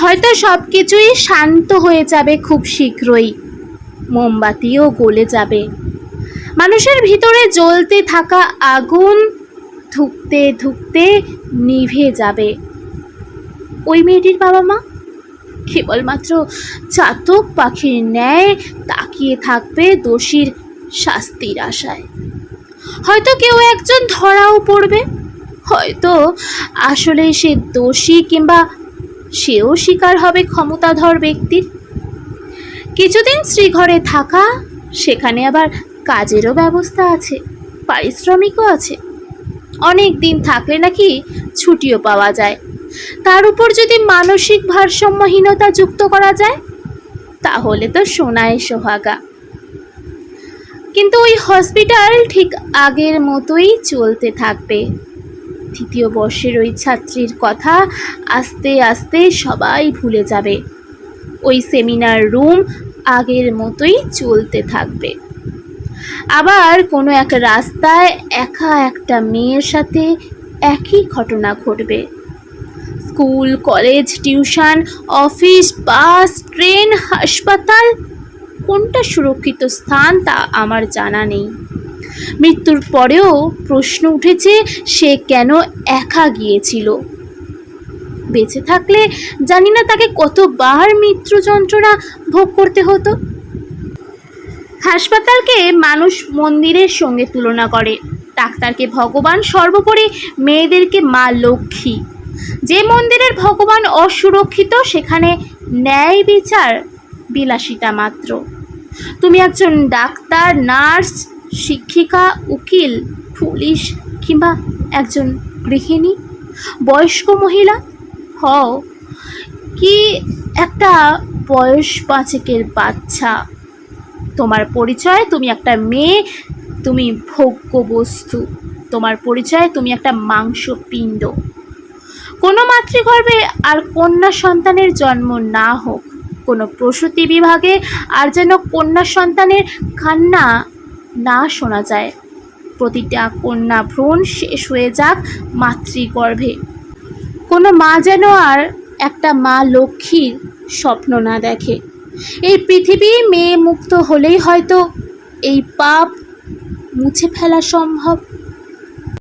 হয়তো সব কিছুই শান্ত হয়ে যাবে খুব শীঘ্রই, মোমবাতিও গলে যাবে, মানুষের ভিতরে জ্বলতে থাকা আগুন ধুঁকতে ধুঁকতে নিভে যাবে। ওই মেয়েটির বাবা মা কেবলমাত্র চাতক পাখির ন্যায় তাকিয়ে থাকবে দোষীর শাস্তির আশায়। হয়তো কেউ একজন ধরাও পড়বে, হয়তো আসলে সে দোষী, কিংবা সেও শিকার হবে ক্ষমতাধর ব্যক্তির। কিছুদিন শ্রীঘরে থাকা, সেখানে আবার কাজেরও ব্যবস্থা আছে, পারিশ্রমিকও আছে। অনেক দিন থাকলে নাকি ছুটিও পাওয়া যায়। তার উপর যদি মানসিক ভারসাম্যহীনতা যুক্ত করা যায়, তাহলে তো সোনায় সোহাগা। কিন্তু ওই হসপিটাল ঠিক আগের মতোই চলতে থাকবে। তৃতীয় বর্ষের ওই ছাত্রীর কথা আস্তে আস্তে সবাই ভুলে যাবে। ওই সেমিনার রুম আগের মতোই চলতে থাকবে। আবার কোনো এক রাস্তায় একা একটা মেয়ের সাথে একই ঘটনা ঘটবে। স্কুল, কলেজ, টিউশন, অফিস, বাস, ট্রেন, হাসপাতাল, কোনটা সুরক্ষিত স্থান তা আমার জানা নেই। মৃত্যুর পরেও প্রশ্ন উঠেছে, সে কেন একা গিয়েছিল? বেঁচে থাকলে জানি না তাকে কতবার মৃত্যু যন্ত্রণা ভোগ করতে হতো। হাসপাতালকে মানুষ মন্দিরের সঙ্গে তুলনা করে, ডাক্তারকে ভগবান, সর্বোপরি মেয়েদেরকে মা লক্ষ্মী। যে মন্দিরের ভগবান অসুরক্ষিত, সেখানে ন্যায় বিচার বিলাসিতা মাত্র। তুমি একজন ডাক্তার, নার্স, শিক্ষিকা, উকিল, পুলিশ, কিংবা একজন গৃহিণী, বয়স্ক মহিলা হও, কি একটা বয়স 5-এর বাচ্চা, তোমার পরিচয় তুমি একটা মেয়ে, তুমি ভোগ্য বস্তু। তোমার পরিচয় তুমি একটা মাংসপিণ্ড। কোনো মাতৃগর্ভে আর কন্যা সন্তানের জন্ম না হোক, কোনো প্রসূতি বিভাগে আর যেন কন্যা সন্তানের কান্না না শোনা যায়। প্রতিটা কন্যা ভ্রূণ শেষ হয়ে যাক মাতৃগর্ভে। কোনো মা যেন আর একটা মা লক্ষ্মীর স্বপ্ন না দেখে। এই পৃথিবী মেয়ে মুক্ত হলেই হয়তো এই পাপ মুছে ফেলা সম্ভব।